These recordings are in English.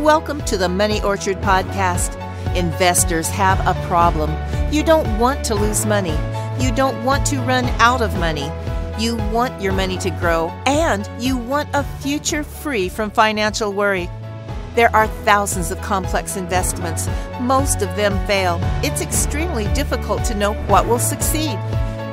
Welcome to the Money Orchard Podcast. Investors have a problem. You don't want to lose money. You don't want to run out of money. You want your money to grow, and you want a future free from financial worry. There are thousands of complex investments. Most of them fail. It's extremely difficult to know what will succeed.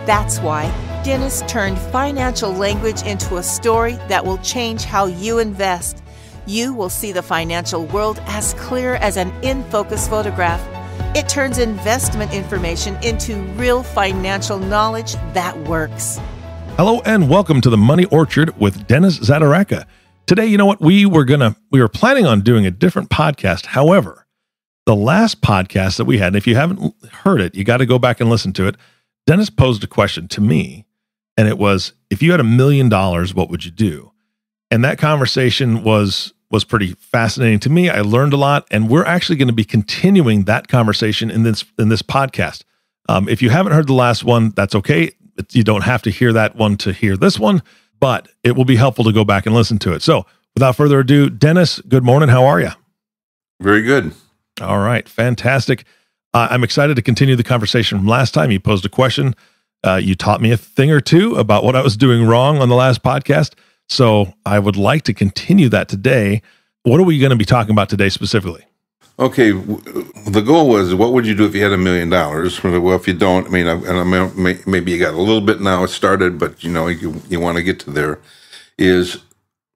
That's why Dennis turned financial language into a story that will change how you invest. You will see the financial world as clear as an in-focus photograph. It turns investment information into real financial knowledge that works. Hello and welcome to the Money Orchard with Dennis Zaderaka. Today, you know what? We were planning on doing a different podcast. However, the last podcast that we had, and if you haven't heard it, you got to go back and listen to it. Dennis posed a question to me, and it was, if you had $1 million, what would you do? And that conversation was pretty fascinating to me. I learned a lot, and we're actually going to be continuing that conversation in this podcast. If you haven't heard the last one, that's okay. You don't have to hear that one to hear this one, but it will be helpful to go back and listen to it. So without further ado, Dennis, good morning. How are you? Very good. All right. Fantastic. I'm excited to continue the conversation from last time. You posed a question. You taught me a thing or two about what I was doing wrong on the last podcast. So I would like to continue that today. What are we going to be talking about today specifically? Okay, the goal was, what would you do if you had $1 million? Well, if you don't, maybe you got a little bit now, it started, but you want to get to there.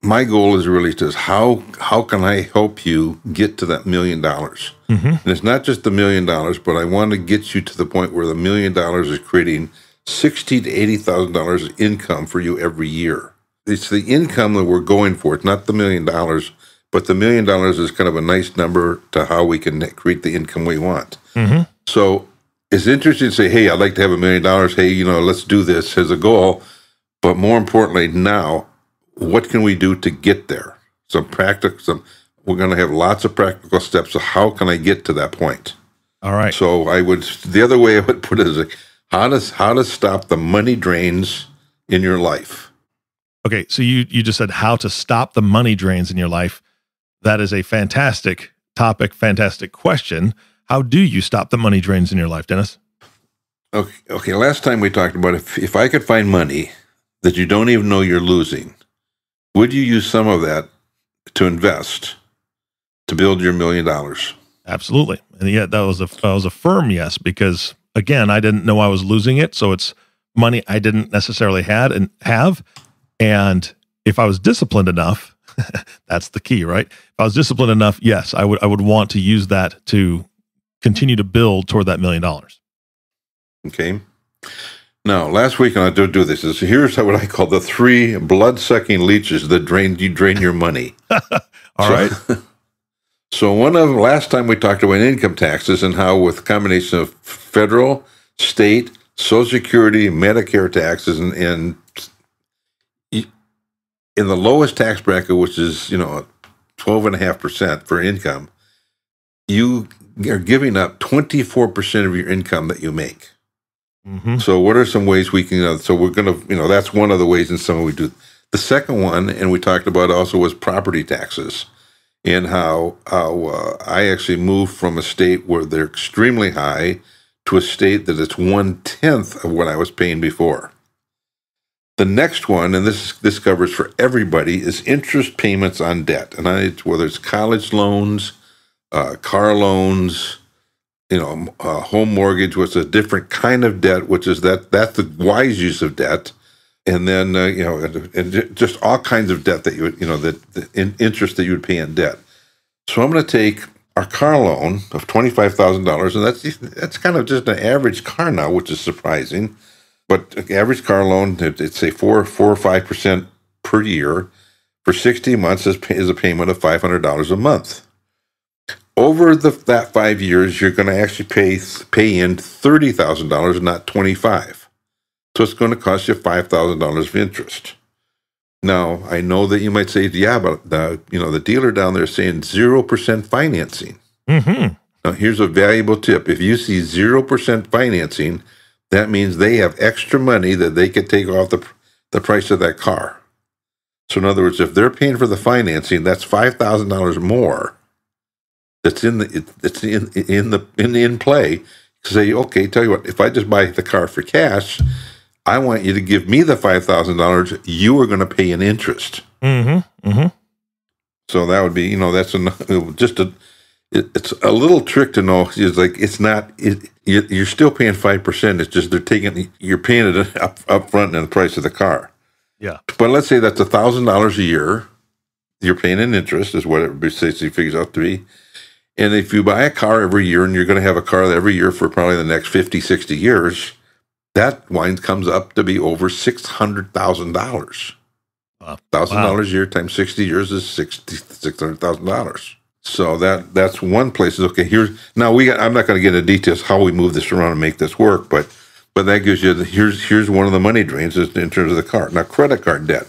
My goal is really how can I help you get to that $1 million? Mm-hmm. And it's not just the $1 million, but I want to get you to the point where the $1 million is creating $60,000 to $80,000 of income for you every year. It's the income that we're going for. It's not the $1 million, but the $1 million is kind of a nice number to how we can create the income we want. Mm-hmm. So it's interesting to say, hey, I'd like to have $1 million. Hey, let's do this as a goal. But more importantly, now, what can we do to get there? We're going to have lots of practical steps. So how can I get to that point? All right. So the other way I would put it is how to stop the money drains in your life. Okay, so you just said how to stop the money drains in your life. That is a fantastic topic, fantastic question. How do you stop the money drains in your life, Dennis? Okay. Last time we talked about if I could find money that you don't even know you're losing, would you use some of that to invest to build your $1 million? Absolutely. And yeah, that was a firm yes, because again, I didn't know I was losing it. So it's money I didn't necessarily have. And if I was disciplined enough, that's the key, right? If I was disciplined enough, yes, I would want to use that to continue to build toward that $1 million. Okay. Now, last week, and I don't do this, here's what I call the 3 blood-sucking leeches that drain your money. All right. So one of them, last time we talked about income taxes and how with a combination of federal, state, Social Security, Medicare taxes, and in the lowest tax bracket, which is 12.5% for income, you are giving up 24% of your income that you make. Mm-hmm. So what are some ways we can? So we're going to, that's one of the ways in some we do. The second one, and we talked about also, was property taxes, and how I actually moved from a state where they're extremely high to a state that it's 1/10 of what I was paying before. The next one, and this covers for everybody, is interest payments on debt, and whether it's college loans, car loans, home mortgage, which is a different kind of debt, which is that's the wise use of debt, and then and just all kinds of debt that interest that you would pay in debt. So I'm going to take our car loan of $25,000, and that's kind of just an average car now, which is surprising. But average car loan, it's say 4 or 5% per year for 60 months is a payment of $500 a month. Over that 5 years, you're going to actually pay in $30,000, not $25,000. So it's going to cost you $5,000 of interest. Now, I know that you might say, yeah, but the dealer down there is saying 0% financing. Mm-hmm. Now, here's a valuable tip. If you see 0% financing, that means they have extra money that they could take off the price of that car. So in other words, if they're paying for the financing, that's $5,000 more that's in play. Say, okay, tell you what, if I just buy the car for cash, I want you to give me the $5,000. You are going to pay an interest. Mm-hmm. Mm-hmm. So that would be, it's a little trick to know. It's like, it's not, you're still paying 5%. It's just you're paying it up front in the price of the car. Yeah. But let's say that's $1,000 a year. You're paying an interest is what it basically figures out to be. And if you buy a car every year and you're going to have a car every year for probably the next 50, 60 years, that comes up to be over $600,000. Wow. $1,000 a year times 60 years is $600,000. So that's one place. Okay, I'm not going to get into details how we move this around and make this work, but that gives you here's one of the money drains in terms of the car. Now, credit card debt.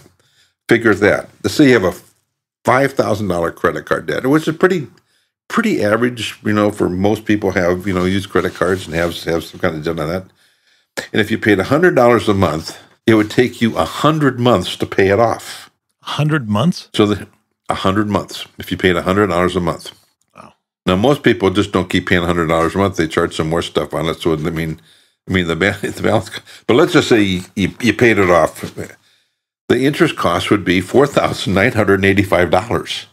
Figure that. Let's say you have a $5,000 credit card debt, which is pretty average, for most people have, use credit cards and have some kind of debt on that. And if you paid $100 a month, it would take you 100 months to pay it off. 100 months? So 100 months, if you paid $100 a month. Wow. Now, most people just don't keep paying $100 a month. They charge some more stuff on it. So, the balance. But let's just say you paid it off. The interest cost would be $4,985.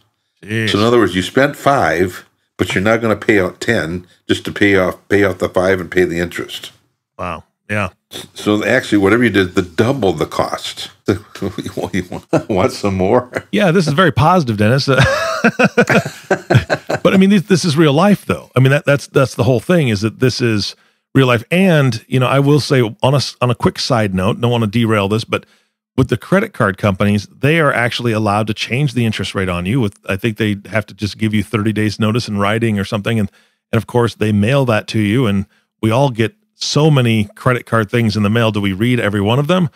Jeez. So in other words, you spent $5, but you're not going to pay out $10 just to pay out the $5 and pay the interest. Wow. Yeah. So actually, whatever you did, double the cost. You want some more? Yeah, this is very positive, Dennis. But I mean, this is real life, though. I mean, that's the whole thing, is that this is real life. And I will say on a quick side note, don't want to derail this, but with the credit card companies, they are actually allowed to change the interest rate on you. I think they have to just give you 30 days notice in writing or something. And of course, they mail that to you. And we all get so many credit card things in the mail. Do we read every one of them?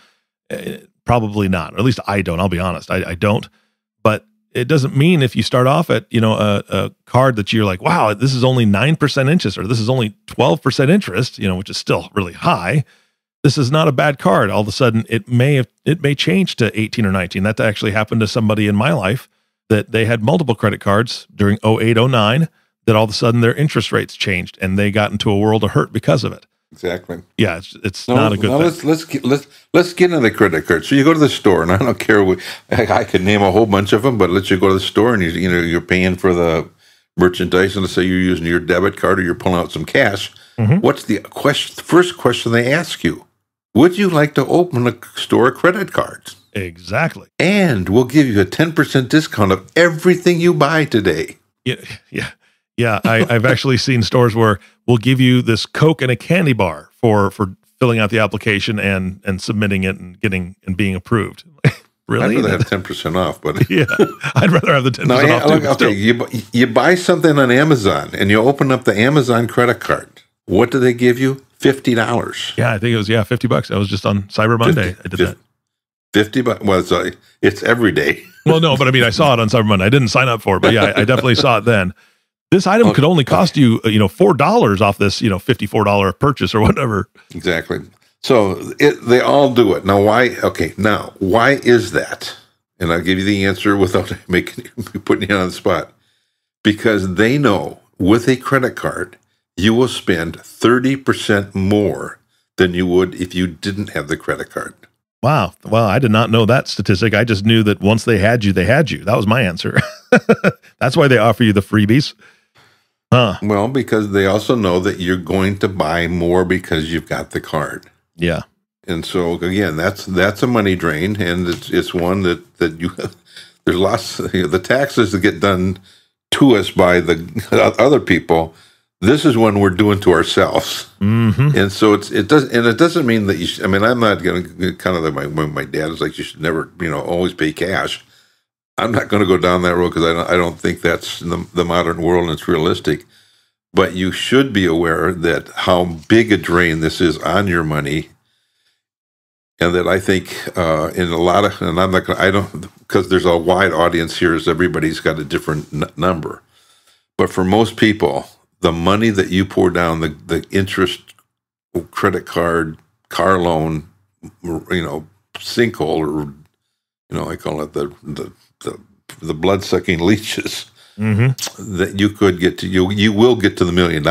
Probably not. Or at least I don't. I'll be honest. I don't. But it doesn't mean if you start off at, a card that you're like, wow, this is only 9% interest, or this is only 12% interest, which is still really high. This is not a bad card. All of a sudden, it may change to 18 or 19. That actually happened to somebody in my life, that they had multiple credit cards during 08, 09, that all of a sudden their interest rates changed and they got into a world of hurt because of it. Exactly. Yeah, it's not a good thing. Let's get into the credit card. So you go to the store, and I don't care. I could name a whole bunch of them, but let's you go to the store and you're paying for the merchandise, and let's say you're using your debit card or you're pulling out some cash. Mm-hmm. What's the first question they ask you? Would you like to open a store credit cards? Exactly. And we'll give you a 10% discount of everything you buy today. Yeah. I've actually seen stores where we'll give you this Coke and a candy bar for filling out the application and submitting it and being approved. Really? I'd rather have 10% off, but yeah, I'd rather have the 10% off too. Okay, you buy something on Amazon and you open up the Amazon credit card. What do they give you? $50. Yeah, I think it was $50. I was just on Cyber Monday. I did that. $50. Well, it's every day. Well, no, but I mean, I saw it on Cyber Monday. I didn't sign up for it, but yeah, I definitely saw it then. This item could only cost you, $4 off this, $54 purchase or whatever. Exactly. So they all do it. Now, why? Okay. Now, why is that? And I'll give you the answer without putting you on the spot. Because they know with a credit card, you will spend 30% more than you would if you didn't have the credit card. Wow. Well, I did not know that statistic. I just knew that once they had you, they had you. That was my answer. That's why they offer you the freebies. Huh. Well, because they also know that you're going to buy more because you've got the card. Yeah. And so again, that's a money drain, and it's one that you there's lots the taxes that get done to us by the other people. This is one we're doing to ourselves. Mm-hmm. And so it doesn't mean that you should, I'm not going to kind of my dad is like, you should never, always pay cash. I'm not going to go down that road because I don't think that's the modern world and it's realistic. But you should be aware that how big a drain this is on your money. And that I think in a lot of, and I'm not going to, because there's a wide audience here, as everybody's got a different number. But for most people, the money that you pour down, the interest, credit card, car loan, sinkhole, or I call it the blood-sucking leeches. that you could get to. You will get to the $1 million,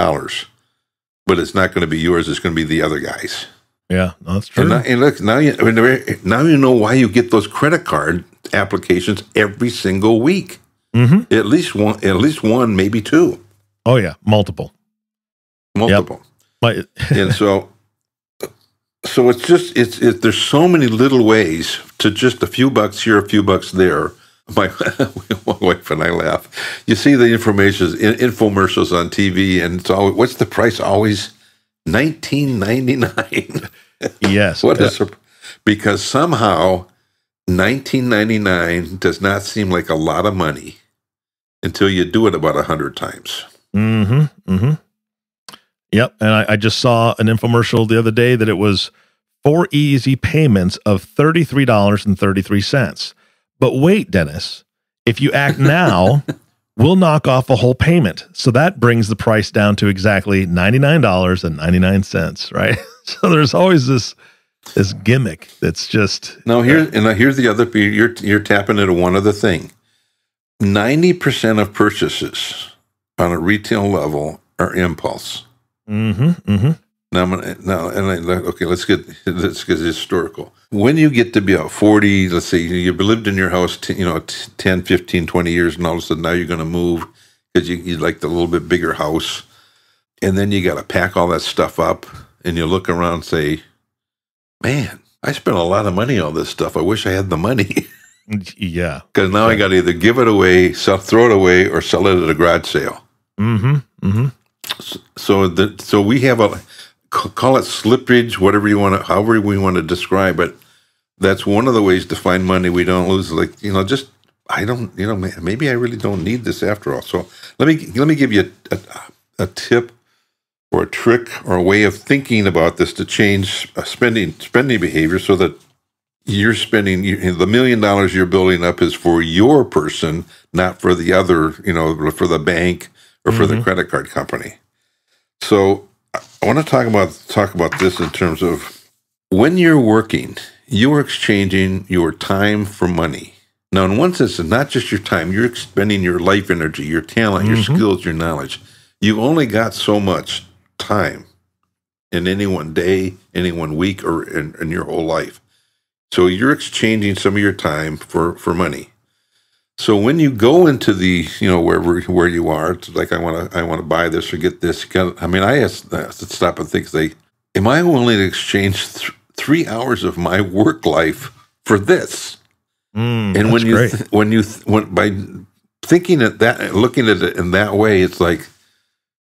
but it's not going to be yours. It's going to be the other guy's. Yeah, that's true. And look, now you know why you get those credit card applications every single week. At least one, maybe two. Oh yeah, multiple. Yep. And so it's just there's so many little ways to just a few bucks here, a few bucks there. My wife and I laugh. You see the infomercials on TV, and it's always, what's the price? Always $19.99. Yes. Because somehow $19.99 does not seem like a lot of money until you do it about 100 times. Yep. And I just saw an infomercial the other day that it was 4 easy payments of $33.33. But wait, Dennis, if you act now, we'll knock off a whole payment. So that brings the price down to exactly $99.99, right? So there's always this gimmick that's just here's the other. You're tapping into one other thing. 90% of purchases on a retail level are impulse. Let's get historical. When you get to be about 40, let's say you've lived in your house, 10, 15, 20 years, and all of a sudden now you're going to move because you like the little bit bigger house, and then you got to pack all that stuff up, and you look around and say, man, I spent a lot of money on this stuff. I wish I had the money. Yeah. Because now I got to either give it away, throw it away, or sell it at a garage sale. So we have call it slippage, whatever you want to, however we want to describe it. That's one of the ways to find money we don't lose. Maybe I really don't need this after all. So let me give you a tip or a trick or a way of thinking about this to change spending behavior so that you're spending the $1 million you're building up is for your person, not for the other, for the bank or for the credit card company. So I want to talk about this in terms of when you're working, you are exchanging your time for money. Now, in one sense, it's not just your time. You're expending your life energy, your talent, your skills, your knowledge. You've only got so much time in any one day, any one week, or in your whole life. So you're exchanging some of your time for money. So when you go into the, where you are, it's like I want to buy this or get this. I have to stop and think. Am I willing to exchange 3 hours of my work life for this? And by thinking at that, looking at it in that way, it's like,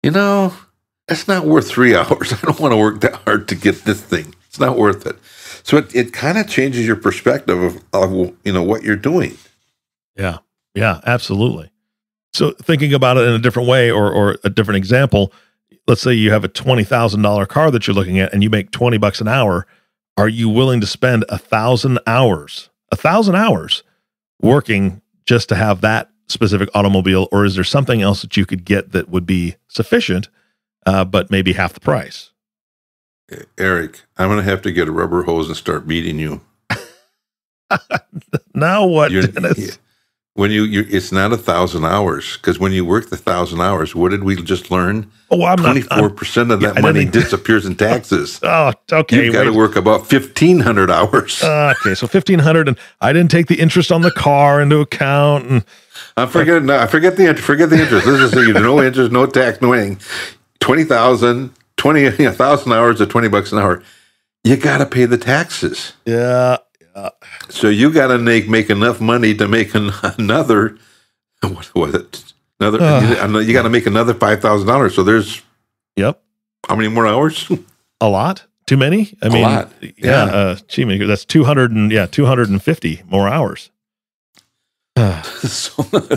it's not worth 3 hours. I don't want to work that hard to get this thing. It's not worth it. So it kind of changes your perspective of what you're doing. Yeah. Yeah, absolutely. So thinking about it in a different way or a different example, let's say you have a $20,000 car that you're looking at and you make $20 an hour. Are you willing to spend 1,000 hours working just to have that specific automobile? Or is there something else that you could get that would be sufficient, but maybe half the price? Eric, I'm going to have to get a rubber hose and start beating you. Now what, Dennis? When it's not 1,000 hours, because when you work the 1,000 hours, what did we just learn? 24% of that money disappears in taxes. Oh, okay. You've got to work about 1,500 hours. Okay, so 1,500, and I didn't take the interest on the car into account. And I forget the interest. Forget the interest. This is no interest, no tax, no anything. 1,000 hours at $20 an hour. You got to pay the taxes. Yeah. So you got to make enough money to make another. What was it? You got to make another $5,000. So there's. Yep. How many more hours? A lot. Too many. A lot. Yeah. That's 250 more hours.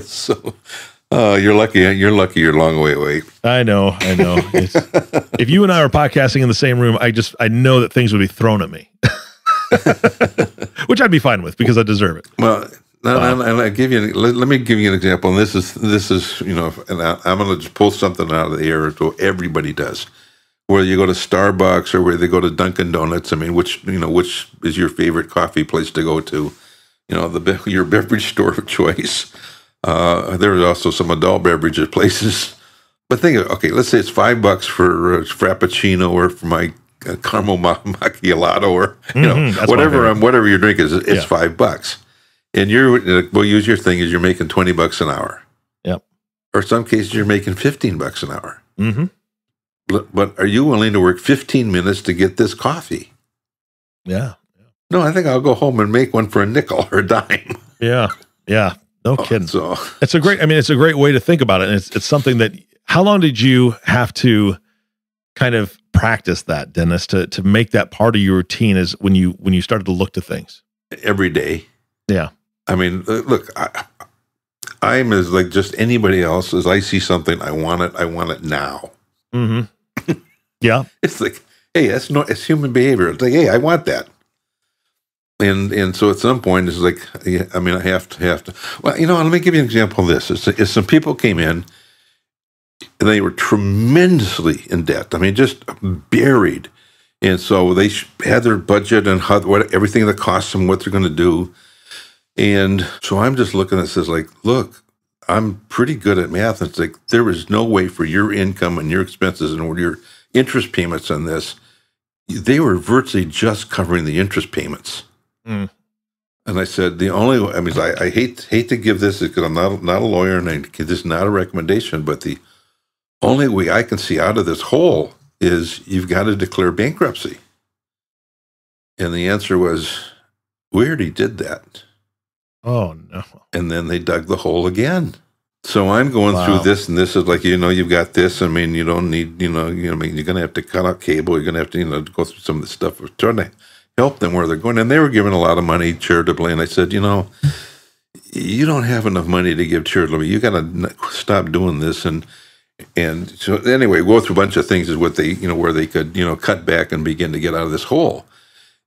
So you're lucky. You're lucky. You're a long way away. I know. If you and I were podcasting in the same room, I know that things would be thrown at me. Which I'd be fine with because I deserve it. Well, and I give you. Let me give you an example. And this is and I'm going to just pull something out of the air so everybody does. Whether you go to Starbucks or whether they go to Dunkin' Donuts. Which is your favorite coffee place to go to? Your beverage store of choice. There are also some adult beverages places. But think of, okay, let's say it's $5 for a Frappuccino or for my caramel macchiato or whatever your drink is. It's $5, and we'll use your thing as you're making $20 an hour. Yep. Or in some cases you're making $15 an hour. Mm-hmm. But are you willing to work 15 minutes to get this coffee? Yeah. No, I think I'll go home and make one for a nickel or a dime. Yeah. No kidding. So it's a great way to think about it. And it's something that, how long did you have to kind of practice that, Dennis, to make that part of your routine is when you started to look to things? Every day. Yeah. I mean, look, I'm as like just anybody else. As I see something, I want it now. Mm-hmm. Yeah. It's like, hey, it's human behavior. It's like, hey, I want that. And so at some point, it's like, I mean, I have to. Well, let me give you an example of this. Is some people came in, and they were tremendously in debt. I mean, just buried. And so they had their budget and everything that costs them, what they're going to do. And so I'm just looking at this like, look, I'm pretty good at math. It's like, there is no way for your income and your expenses and your interest payments on this. They were virtually just covering the interest payments. Mm. And I said, I hate to give this because I'm not a lawyer and this is not a recommendation, but the only way I can see out of this hole is you've got to declare bankruptcy. And the answer was, we already did that. Oh, no. And then they dug the hole again. So I'm going through this, and this is like, you've got this. I mean, you don't need, you're going to have to cut out cable. You're going to have to, go through some of the stuff. We're trying to help them where they're going. And they were giving a lot of money charitably. And I said, you don't have enough money to give charitably. You got to stop doing this. And so anyway, go through a bunch of things is what they, where they could, cut back and begin to get out of this hole.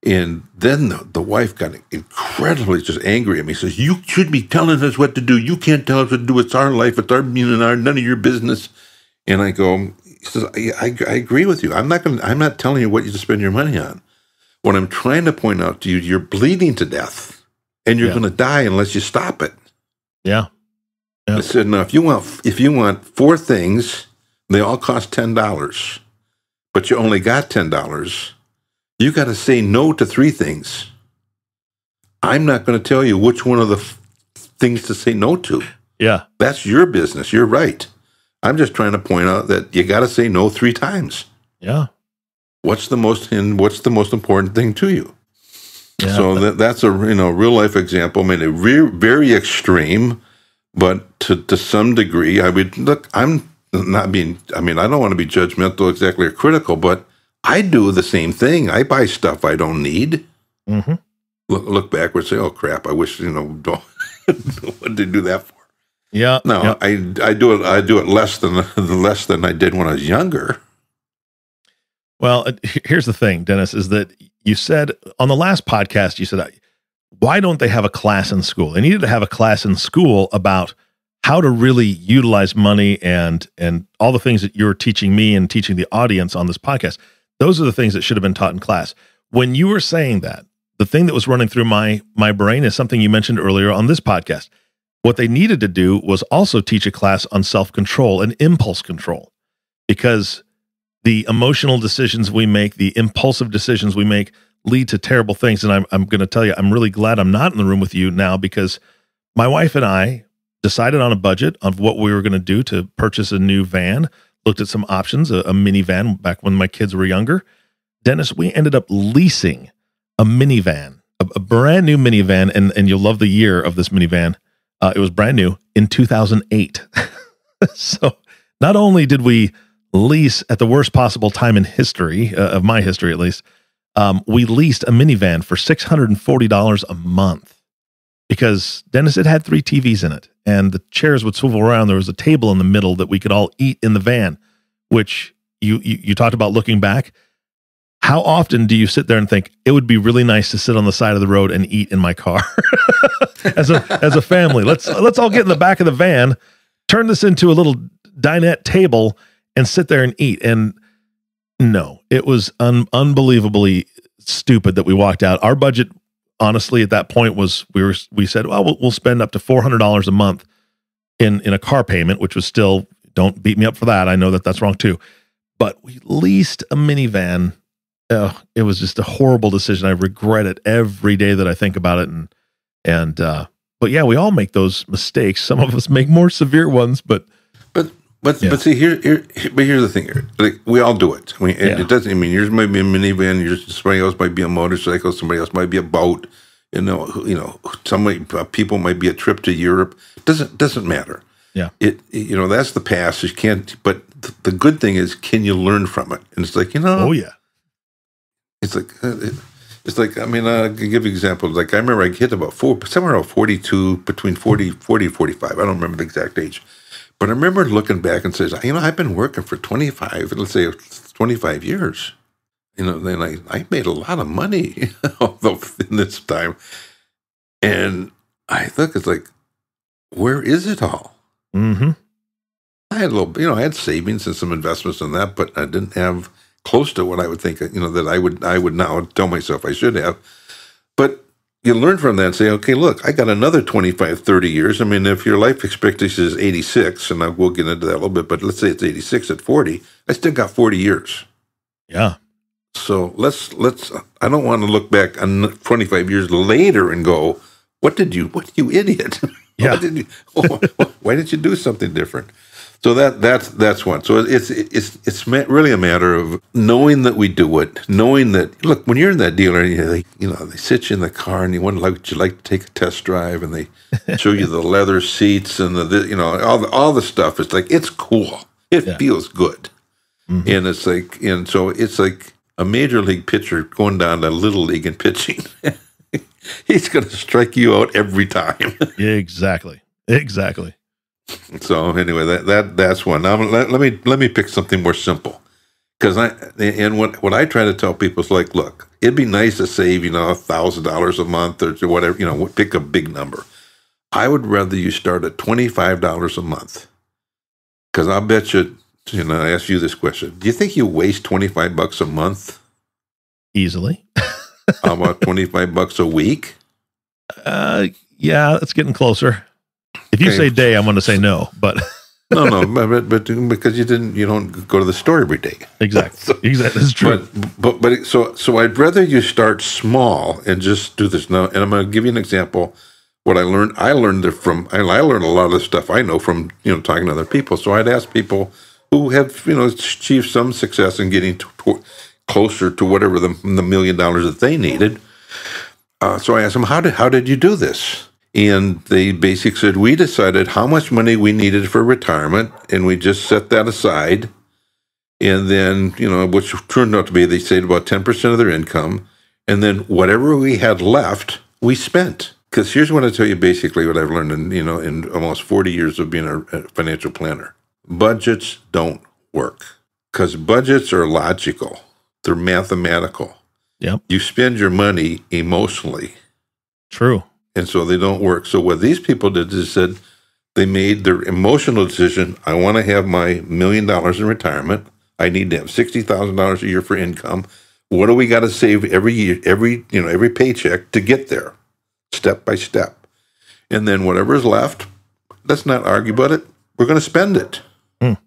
And then the wife got incredibly just angry at me. Says, you should be telling us what to do. You can't tell us what to do. It's our life. It's our, none of your business. And I go, he says, I agree with you. I'm not telling you what you to spend your money on. What I'm trying to point out to you, you're bleeding to death and you're going to die unless you stop it. Yeah. I said, no, if you want 4 things, they all cost $10, but you only got $10. You got to say no to 3 things. I'm not going to tell you which one of the things to say no to. Yeah. That's your business. You're right. I'm just trying to point out that you got to say no 3 times. Yeah. What's the most important thing to you? Yeah, so that's a real life example. I mean, very extreme, but to some degree, I would look. I'm not being. I mean, I don't want to be judgmental exactly or critical, but I do the same thing. I buy stuff I don't need. Mm-hmm. Look backwards, say, "Oh crap! I wish don't. What did you do that for?" Yeah. No, yeah. I do it less than I did when I was younger. Well, here's the thing, Dennis, is that you said on the last podcast, you said, why don't they have a class in school? They needed to have a class in school about how to really utilize money and all the things that you're teaching me and teaching the audience on this podcast. Those are the things that should have been taught in class. When you were saying that, the thing that was running through my brain is something you mentioned earlier on this podcast. What they needed to do was also teach a class on self-control and impulse control, because the emotional decisions we make, the impulsive decisions we make lead to terrible things. And I'm going to tell you, I'm really glad I'm not in the room with you now, because my wife and I decided on a budget of what we were going to do to purchase a new van, looked at some options, a minivan back when my kids were younger. Dennis, we ended up leasing a minivan, a brand new minivan. And you'll love the year of this minivan. It was brand new in 2008. So not only did we lease at the worst possible time in history, of my history at least, we leased a minivan for $640 a month, because, Dennis, it had 3 TVs in it, and the chairs would swivel around. There was a table in the middle that we could all eat in the van, which you talked about looking back. How often do you sit there and think it would be really nice to sit on the side of the road and eat in my car as a family? Let's all get in the back of the van, turn this into a little dinette table, and sit there and eat. And no, it was unbelievably stupid that we walked out. Our budget, honestly, at that point was we said, well, we'll spend up to $400 a month in a car payment, which was still, don't beat me up for that. I know that that's wrong too. But we leased a minivan. It was just a horrible decision. I regret it every day that I think about it. But yeah, we all make those mistakes. Some of us make more severe ones, but see here's the thing. Like, we all do it. It doesn't. I mean, yours might be a minivan. Somebody else might be a motorcycle. Somebody else might be a boat. People might be a trip to Europe. Doesn't matter. Yeah. That's the past. You can't. But the good thing is, can you learn from it? And it's like, Oh yeah. It's like, I mean, I can give you examples. Like, I remember I hit about somewhere around 42, between 40 and 45. I don't remember the exact age. But I remember looking back and says, I've been working for 25 years. Then I made a lot of money in this time. And I look, it's like, where is it all? Mm-hmm. I had a little, I had savings and some investments in that, but I didn't have close to what I would think, that I would now tell myself I should have. But you learn from that and say, okay, look, I got another 25, 30 years. I mean, if your life expectancy is 86, and we'll get into that a little bit, but let's say it's 86 at 40, I still got 40 years. Yeah. So I don't want to look back on 25 years later and go, what you idiot? Yeah. Why didn't you do something different? So that's one. So it's really a matter of knowing that we do it, knowing that, look, when you're in that dealer, they sit you in the car and you wonder, would you like to take a test drive, and they show you the leather seats and all the stuff. It's like, it's cool. It feels good. Mm-hmm. And it's like, and so it's like a major league pitcher going down to little league and pitching. He's going to strike you out every time. Exactly. So anyway, that's one. Now let me pick something more simple, because what I try to tell people is, like, look, it'd be nice to save $1,000 a month or whatever, pick a big number. I would rather you start at $25 a month, because I'll bet you. I ask you this question: do you think you waste $25 a month? Easily. How about $25 a week? Yeah, it's getting closer. If you say day, I'm going to say no, but no, but because you don't go to the store every day. Exactly. Exactly. That's true. But so I'd rather you start small and just do this now. And I'm going to give you an example. What I learned a lot of the stuff I know from talking to other people. So I'd ask people who have achieved some success in getting closer to whatever the $1 million that they needed. So I asked them, how did you do this? And they basically said, we decided how much money we needed for retirement, and we just set that aside. And then, which turned out to be, they saved about 10% of their income. And then whatever we had left, we spent. Because here's what I tell you, basically what I've learned in almost 40 years of being a financial planner. Budgets don't work, because budgets are logical. They're mathematical. Yep. You spend your money emotionally. True. And so they don't work. So what these people did is said they made their emotional decision. I want to have my $1 million in retirement. I need to have $60,000 a year for income. What do we got to save every year, every paycheck to get there, step by step? And then whatever's left, let's not argue about it. We're going to spend it. All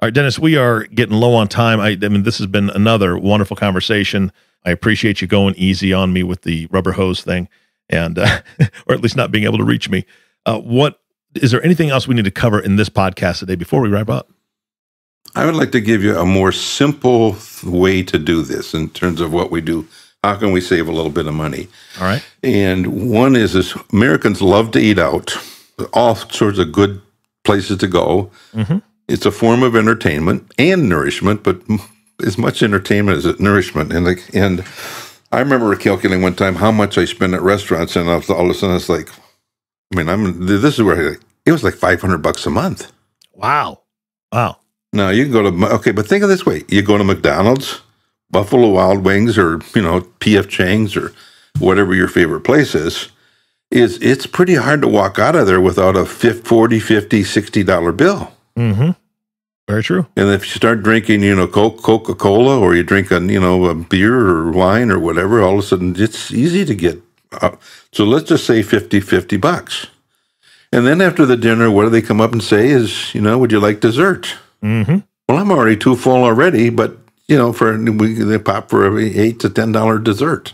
right, Dennis, we are getting low on time. I mean, this has been another wonderful conversation. I appreciate you going easy on me with the rubber hose thing, and or at least not being able to reach me. Is there anything else we need to cover in this podcast today before we wrap up? I would like to give you a more simple way to do this in terms of what we do. How can we save a little bit of money? All right. And one is this: Americans love to eat out. All sorts of good places to go. Mm-hmm. It's a form of entertainment and nourishment, but as much entertainment as nourishment. And I remember calculating one time how much I spend at restaurants, and all of a sudden it's like, this is where it was like $500 a month. Wow. Now you can go to, but think of it this way: you go to McDonald's, Buffalo Wild Wings, or P.F. Chang's, or whatever your favorite place is. It's pretty hard to walk out of there without a $40, $50, $60 bill. Mm-hmm. Very true. And if you start drinking, Coca-Cola, or you drink a beer or wine or whatever, all of a sudden it's easy to get. So let's just say $50. And then after the dinner, what do they come up and say is, would you like dessert? Mm-hmm. Well, I'm already too full already, but, they pop for every $8 to $10 dessert.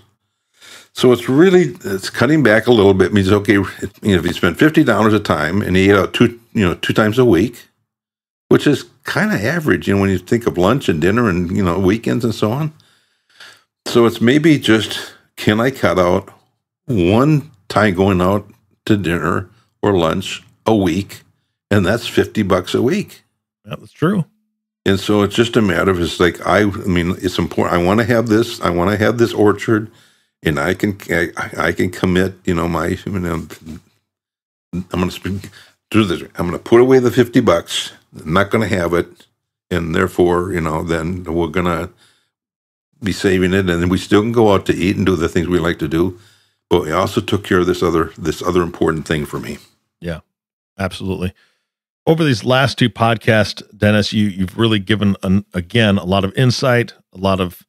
So it's cutting back a little bit. It means, okay, if you spend $50 a time and you eat out two times a week, which is kind of average, when you think of lunch and dinner and, weekends and so on. So it's maybe just, can I cut out one time going out to dinner or lunch a week? And that's $50 a week. Yeah, that's true. And so it's just a matter of, it's like, it's important. I want to have this. I want to have this orchard, and I can commit, I'm going to do this. I'm going to put away the $50. I'm not going to have it. And therefore, then we're going to be saving it. And then we still can go out to eat and do the things we like to do. But we also took care of this other important thing for me. Yeah, absolutely. Over these last two podcasts, Dennis, you've really given, again, a lot of insight, a lot of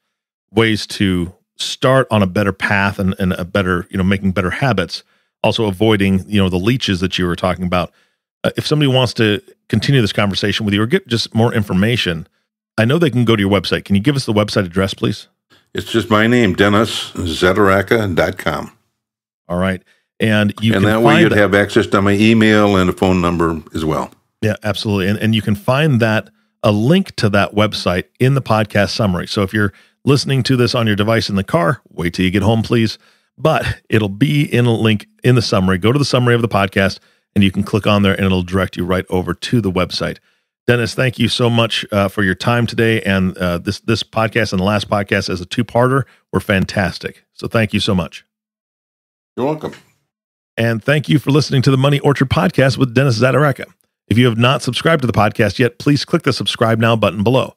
ways to start on a better path and a better, making better habits, also avoiding, the leeches that you were talking about. If somebody wants to continue this conversation with you or get just more information, I know they can go to your website. Can you give us the website address, please? It's just my name, DennisZaderaka.com. All right. And that way you'd have access to my email and a phone number as well. Yeah, absolutely. And you can find a link to that website in the podcast summary. So if you're listening to this on your device in the car, wait till you get home, please. But it'll be in a link in the summary. Go to the summary of the podcast and you can click on there and it'll direct you right over to the website. Dennis, thank you so much for your time today. And this podcast and the last podcast as a two-parter were fantastic. So thank you so much. You're welcome. And thank you for listening to the Money Orchard Podcast with Dennis Zaderaka. If you have not subscribed to the podcast yet, please click the subscribe now button below.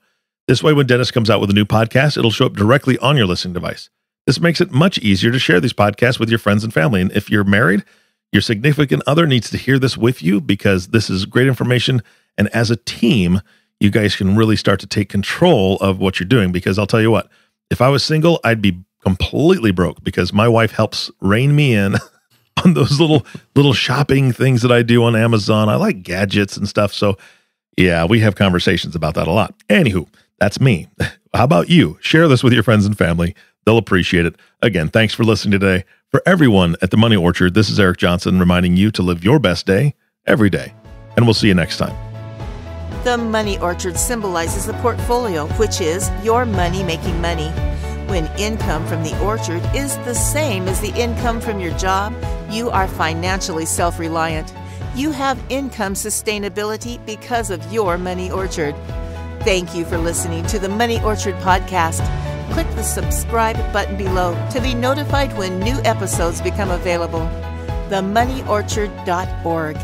This way, when Dennis comes out with a new podcast, it'll show up directly on your listening device. This makes it much easier to share these podcasts with your friends and family. And if you're married, your significant other needs to hear this with you because this is great information. And as a team, you guys can really start to take control of what you're doing. Because I'll tell you what, if I was single, I'd be completely broke because my wife helps rein me in on those little shopping things that I do on Amazon. I like gadgets and stuff. So yeah, we have conversations about that a lot. Anywho, that's me. How about you? Share this with your friends and family. They'll appreciate it. Again, thanks for listening today. For everyone at the Money Orchard, this is Eric Johnson reminding you to live your best day every day. And we'll see you next time. The Money Orchard symbolizes the portfolio, which is your money making money. When income from the orchard is the same as the income from your job, you are financially self-reliant. You have income sustainability because of your Money Orchard. Thank you for listening to the Money Orchard Podcast. Click the subscribe button below to be notified when new episodes become available. TheMoneyOrchard.org.